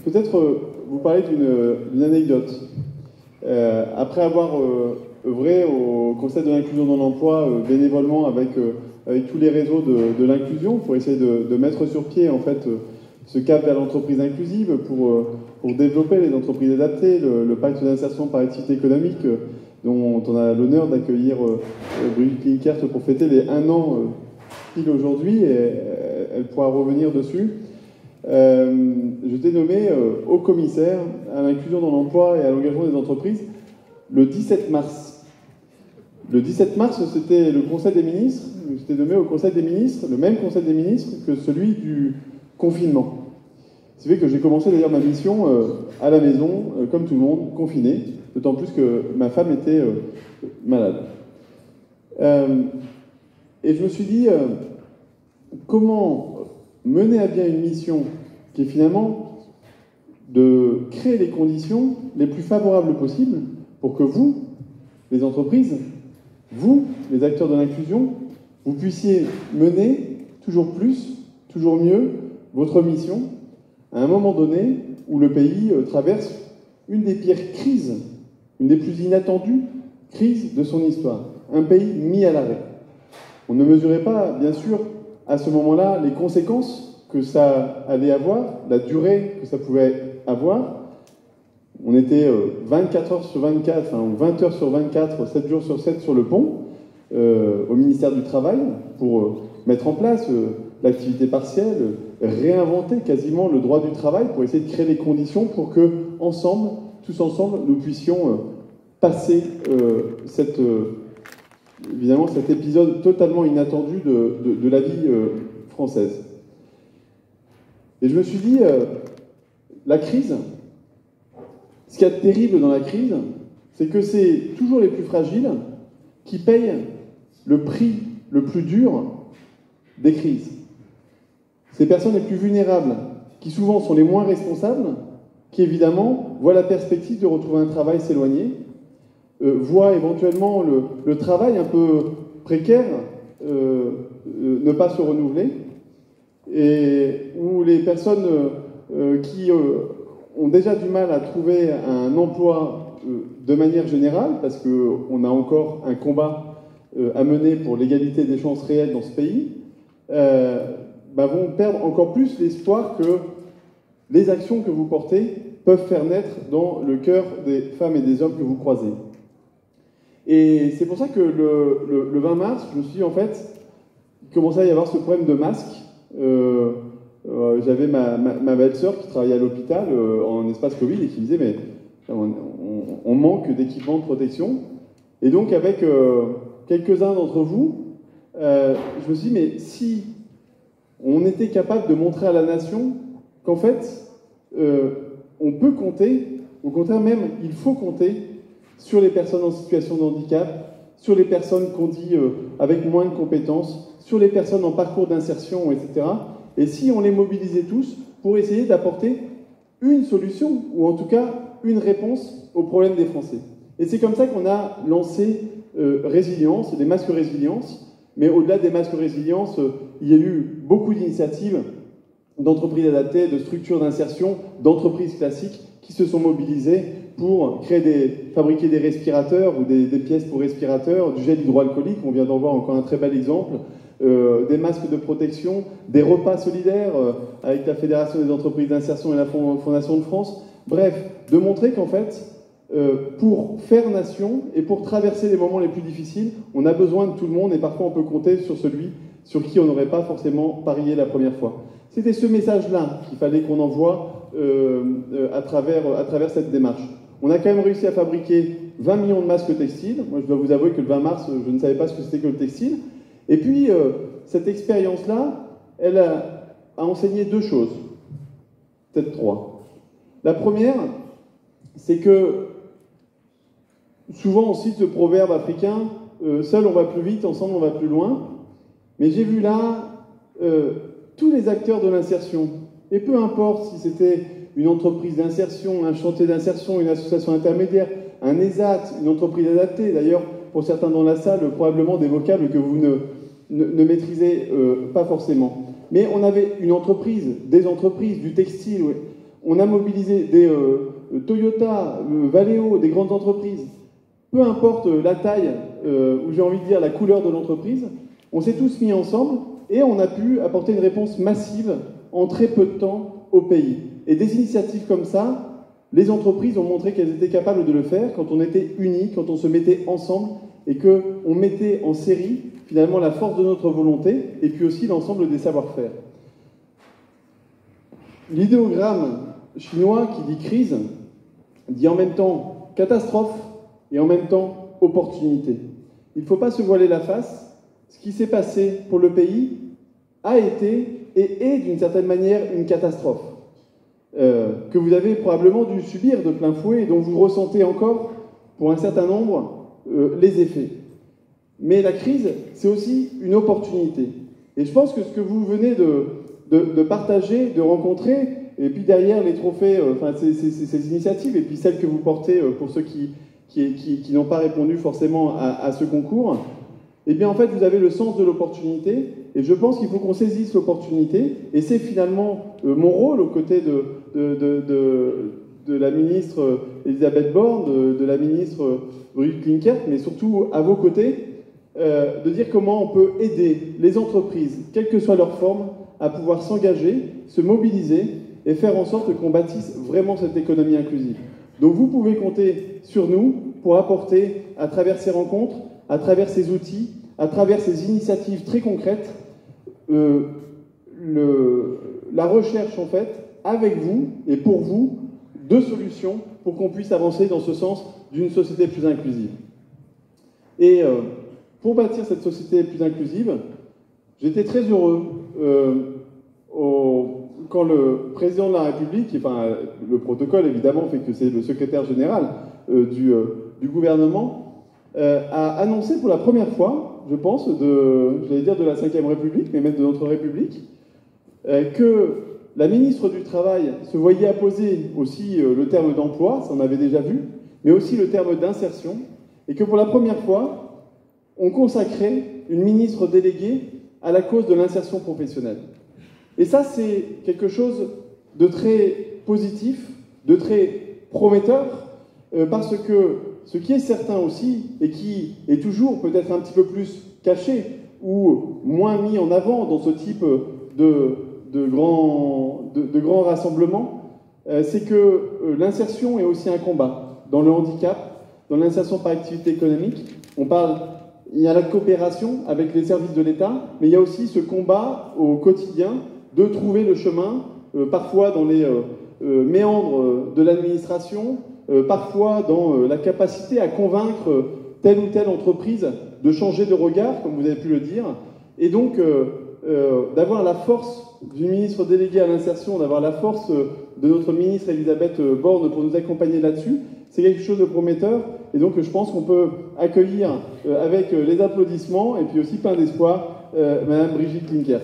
peut-être vous parler d'une anecdote. Après avoir œuvré au Conseil de l'inclusion dans l'emploi bénévolement avec tous les réseaux de l'inclusion pour essayer de mettre sur pied en fait ce cap vers l'entreprise inclusive pour développer les entreprises adaptées, le pacte d'insertion par activité économique dont on a l'honneur d'accueillir Brigitte Klinkert pour fêter les 1 an pile aujourd'hui, et elle pourra revenir dessus. Je t'ai nommé haut commissaire à l'inclusion dans l'emploi et à l'engagement des entreprises le 17 mars. Le 17 mars, c'était le Conseil des ministres. J'étais nommé au Conseil des ministres, le même Conseil des ministres que celui du confinement. C'est vrai que j'ai commencé d'ailleurs ma mission à la maison, comme tout le monde, confiné, d'autant plus que ma femme était malade. Et je me suis dit, comment mener à bien une mission qui est finalement de créer les conditions les plus favorables possibles pour que vous, les entreprises, vous, les acteurs de l'inclusion, vous puissiez mener toujours plus, toujours mieux votre mission à un moment donné où le pays traverse une des pires crises, une des plus inattendues crises de son histoire. Un pays mis à l'arrêt. On ne mesurait pas, bien sûr, à ce moment-là, les conséquences que ça allait avoir, la durée que ça pouvait avoir. On était 24 heures sur 24, enfin 20 heures sur 24, 7 jours sur 7 sur le pont, au ministère du Travail, pour mettre en place l'activité partielle, réinventer quasiment le droit du travail, pour essayer de créer les conditions pour que, ensemble, tous ensemble, nous puissions passer évidemment cet épisode totalement inattendu de la vie française. Et je me suis dit, la crise, ce qu'il y a de terrible dans la crise, c'est que c'est toujours les plus fragiles qui payent le prix le plus dur des crises. Ces personnes les plus vulnérables, qui souvent sont les moins responsables, qui évidemment voient la perspective de retrouver un travail s'éloigner, voient éventuellement le travail un peu précaire ne pas se renouveler, et où les personnes qui ont déjà du mal à trouver un emploi de manière générale, parce qu'on a encore un combat à mener pour l'égalité des chances réelles dans ce pays, vont perdre encore plus l'espoir que les actions que vous portez peuvent faire naître dans le cœur des femmes et des hommes que vous croisez. Et c'est pour ça que le 20 mars, je me suis dit, en fait, il commençait à y avoir ce problème de masques. J'avais ma belle-sœur qui travaillait à l'hôpital en espace Covid et qui me disait, mais on manque d'équipements de protection. Et donc, avec quelques-uns d'entre vous, je me suis dit, mais si on était capable de montrer à la nation qu'en fait, on peut compter, au contraire même, il faut compter sur les personnes en situation de handicap, sur les personnes qu'on dit avec moins de compétences, sur les personnes en parcours d'insertion, etc. Et si on les mobilisait tous pour essayer d'apporter une solution, ou en tout cas une réponse aux problèmes des Français. Et c'est comme ça qu'on a lancé Résilience, des masques résilience. Mais au-delà des masques résilience, il y a eu beaucoup d'initiatives d'entreprises adaptées, de structures d'insertion, d'entreprises classiques qui se sont mobilisées pour fabriquer des respirateurs ou des pièces pour respirateurs, du gel hydroalcoolique, on vient d'en voir encore un très bel exemple, des masques de protection, des repas solidaires avec la Fédération des entreprises d'insertion et la Fondation de France. Bref, de montrer qu'en fait, pour faire nation et pour traverser les moments les plus difficiles, on a besoin de tout le monde et parfois on peut compter sur celui sur qui on n'aurait pas forcément parié la première fois. C'était ce message-là qu'il fallait qu'on envoie à travers cette démarche. On a quand même réussi à fabriquer 20 millions de masques textiles. Moi, je dois vous avouer que le 20 mars, je ne savais pas ce que c'était que le textile. Et puis, cette expérience-là, elle a enseigné 2 choses, peut-être 3. La première, c'est que souvent on cite ce proverbe africain, seul on va plus vite, ensemble on va plus loin. Mais j'ai vu là tous les acteurs de l'insertion. Et peu importe si c'était une entreprise d'insertion, un chantier d'insertion, une association intermédiaire, un ESAT, une entreprise adaptée. D'ailleurs, pour certains dans la salle, probablement des vocables que vous ne maîtrisez pas forcément. Mais on avait une entreprise, des entreprises, du textile. on a mobilisé des Toyota, Valeo, des grandes entreprises, peu importe la taille, ou j'ai envie de dire la couleur de l'entreprise, on s'est tous mis ensemble et on a pu apporter une réponse massive en très peu de temps au pays. Et des initiatives comme ça, les entreprises ont montré qu'elles étaient capables de le faire quand on était unis, quand on se mettait ensemble et qu'on mettait en série finalement la force de notre volonté et puis aussi l'ensemble des savoir-faire. L'idéogramme chinois qui dit crise dit en même temps catastrophe et en même temps opportunité. Il ne faut pas se voiler la face. Ce qui s'est passé pour le pays a été et est d'une certaine manière une catastrophe que vous avez probablement dû subir de plein fouet et dont vous ressentez encore pour un certain nombre les effets. Mais la crise, c'est aussi une opportunité. Et je pense que ce que vous venez de partager, de rencontrer, et puis derrière les trophées, enfin ces initiatives, et puis celles que vous portez pour ceux qui n'ont pas répondu forcément à ce concours, eh bien en fait vous avez le sens de l'opportunité, et je pense qu'il faut qu'on saisisse l'opportunité, et c'est finalement mon rôle aux côtés de la ministre Elisabeth Borne, de la ministre Brigitte Klinkert, mais surtout à vos côtés, de dire comment on peut aider les entreprises, quelle que soit leur forme, à pouvoir s'engager, se mobiliser et faire en sorte qu'on bâtisse vraiment cette économie inclusive. Donc vous pouvez compter sur nous pour apporter, à travers ces rencontres, à travers ces outils, à travers ces initiatives très concrètes, la recherche en fait, avec vous et pour vous, de solutions pour qu'on puisse avancer dans ce sens d'une société plus inclusive. Et pour bâtir cette société plus inclusive, j'étais très heureux quand le président de la République, enfin le protocole évidemment fait que c'est le secrétaire général du gouvernement, a annoncé pour la première fois, je pense, j'allais dire de la Ve République, mais même de notre République, que la ministre du Travail se voyait apposer aussi le terme d'emploi, ça on avait déjà vu, mais aussi le terme d'insertion, et que pour la première fois, on consacrait une ministre déléguée à la cause de l'insertion professionnelle. Et ça, c'est quelque chose de très positif, de très prometteur, parce que ce qui est certain aussi, et qui est toujours peut-être un petit peu plus caché ou moins mis en avant dans ce type de grands rassemblements, c'est que l'insertion est aussi un combat. Dans le handicap, dans l'insertion par activité économique, il y a la coopération avec les services de l'État, mais il y a aussi ce combat au quotidien de trouver le chemin, parfois dans les méandres de l'administration, parfois dans la capacité à convaincre telle ou telle entreprise de changer de regard, comme vous avez pu le dire, et donc d'avoir la force du ministre délégué à l'insertion, d'avoir la force de notre ministre Elisabeth Borne pour nous accompagner là-dessus, c'est quelque chose de prometteur, et donc je pense qu'on peut accueillir avec les applaudissements et puis aussi plein d'espoir Madame Brigitte Klinkert.